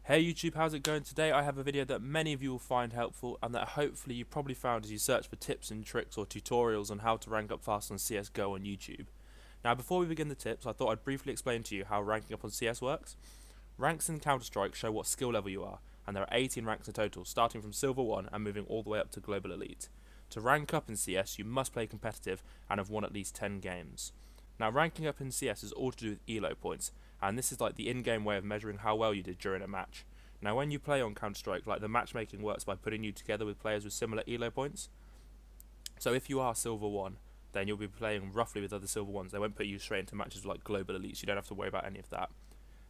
Hey YouTube, how's it going? Today I have a video that many of you will find helpful and that hopefully you probably found as you search for tips and tricks or tutorials on how to rank up fast on CSGO on YouTube. Now before we begin the tips, I thought I'd briefly explain to you how ranking up on CS works. Ranks in Counter-Strike show what skill level you are, and there are 18 ranks in total, starting from Silver 1 and moving all the way up to Global Elite. To rank up in CS, you must play competitive and have won at least 10 games. Now ranking up in CS is all to do with ELO points, and this is like the in-game way of measuring how well you did during a match. Now when you play on Counter-Strike, like the matchmaking works by putting you together with players with similar ELO points. So if you are Silver 1, then you'll be playing roughly with other Silver 1s. They won't put you straight into matches like Global Elites, you don't have to worry about any of that.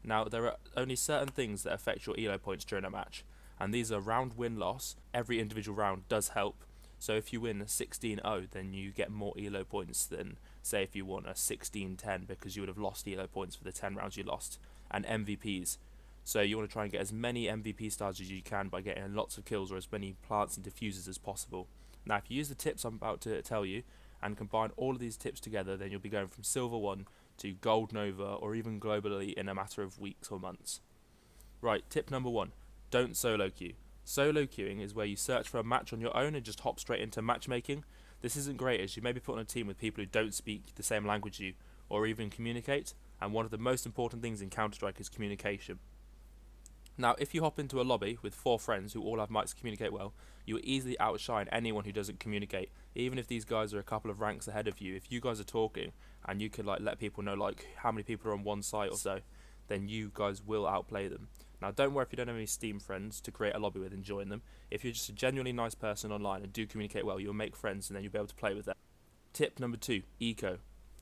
Now there are only certain things that affect your ELO points during a match, and these are round win-loss. Every individual round does help. So if you win a 16-0, then you get more ELO points than, say, if you won a 16-10, because you would have lost ELO points for the 10 rounds you lost. And MVPs. So you want to try and get as many MVP stars as you can by getting lots of kills or as many plants and diffusers as possible. Now if you use the tips I'm about to tell you and combine all of these tips together, then you'll be going from Silver 1 to Gold Nova or even Global Elite in a matter of weeks or months. Right, tip number 1, don't solo queue. Solo queuing is where you search for a match on your own and just hop straight into matchmaking. This isn't great as you may be put on a team with people who don't speak the same language you or even communicate, and one of the most important things in Counter-Strike is communication. Now if you hop into a lobby with 4 friends who all have mics to communicate well, you will easily outshine anyone who doesn't communicate. Even if these guys are a couple of ranks ahead of you, if you guys are talking and you could like let people know like how many people are on one site or so, then you guys will outplay them. Now don't worry if you don't have any Steam friends to create a lobby with and join them. If you're just a genuinely nice person online and do communicate well, you'll make friends and then you'll be able to play with them. Tip number 2, eco.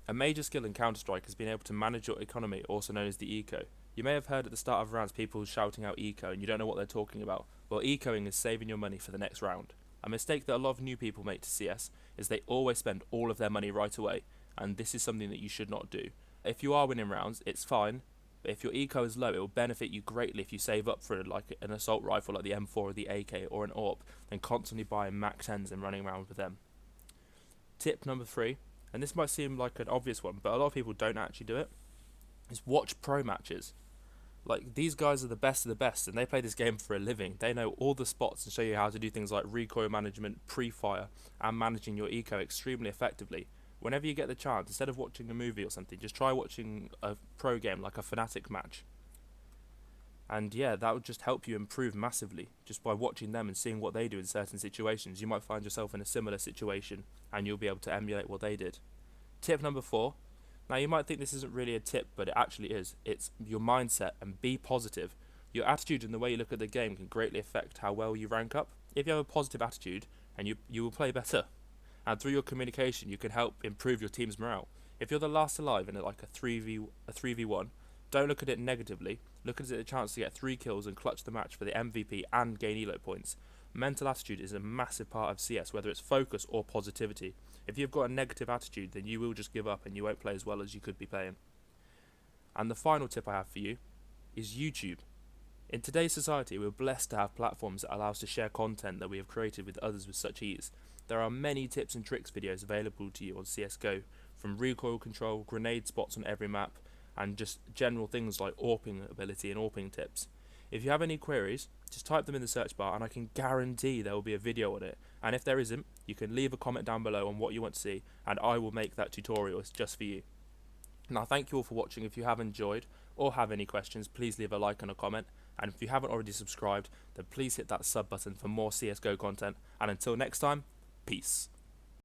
A major skill in Counter-Strike is being able to manage your economy, also known as the eco. You may have heard at the start of rounds people shouting out eco and you don't know what they're talking about. Well, ecoing is saving your money for the next round. A mistake that a lot of new people make to CS is they always spend all of their money right away, and this is something that you should not do. If you are winning rounds, it's fine, but if your eco is low, it will benefit you greatly if you save up for like an assault rifle like the M4 or the AK or an AWP, then constantly buying Mac 10s and running around with them. Tip number 3, and this might seem like an obvious one, but a lot of people don't actually do it, is watch pro matches. Like, these guys are the best of the best and they play this game for a living. They know all the spots and show you how to do things like recoil management, pre-fire, and managing your eco extremely effectively. Whenever you get the chance, instead of watching a movie or something, just try watching a pro game like a Fnatic match. And yeah, that would just help you improve massively. Just by watching them and seeing what they do in certain situations, you might find yourself in a similar situation and you'll be able to emulate what they did. Tip number 4. Now you might think this isn't really a tip, but it actually is. It's your mindset, and be positive. Your attitude and the way you look at the game can greatly affect how well you rank up. If you have a positive attitude, and you will play better. And through your communication you can help improve your team's morale. If you're the last alive in like a 3v1, don't look at it negatively. Look at it as a chance to get 3 kills and clutch the match for the MVP and gain elo points. Mental attitude is a massive part of CS, whether it's focus or positivity. If you've got a negative attitude, then you will just give up and you won't play as well as you could be playing. And the final tip I have for you is YouTube. In today's society, we're blessed to have platforms that allow us to share content that we have created with others with such ease. There are many tips and tricks videos available to you on CSGO, from recoil control, grenade spots on every map, and just general things like AWPing ability and AWPing tips. If you have any queries, just type them in the search bar and I can guarantee there will be a video on it. And if there isn't, you can leave a comment down below on what you want to see and I will make that tutorial just for you. Now thank you all for watching. If you have enjoyed or have any questions, please leave a like and a comment. And if you haven't already subscribed, then please hit that sub button for more CSGO content. And until next time, peace.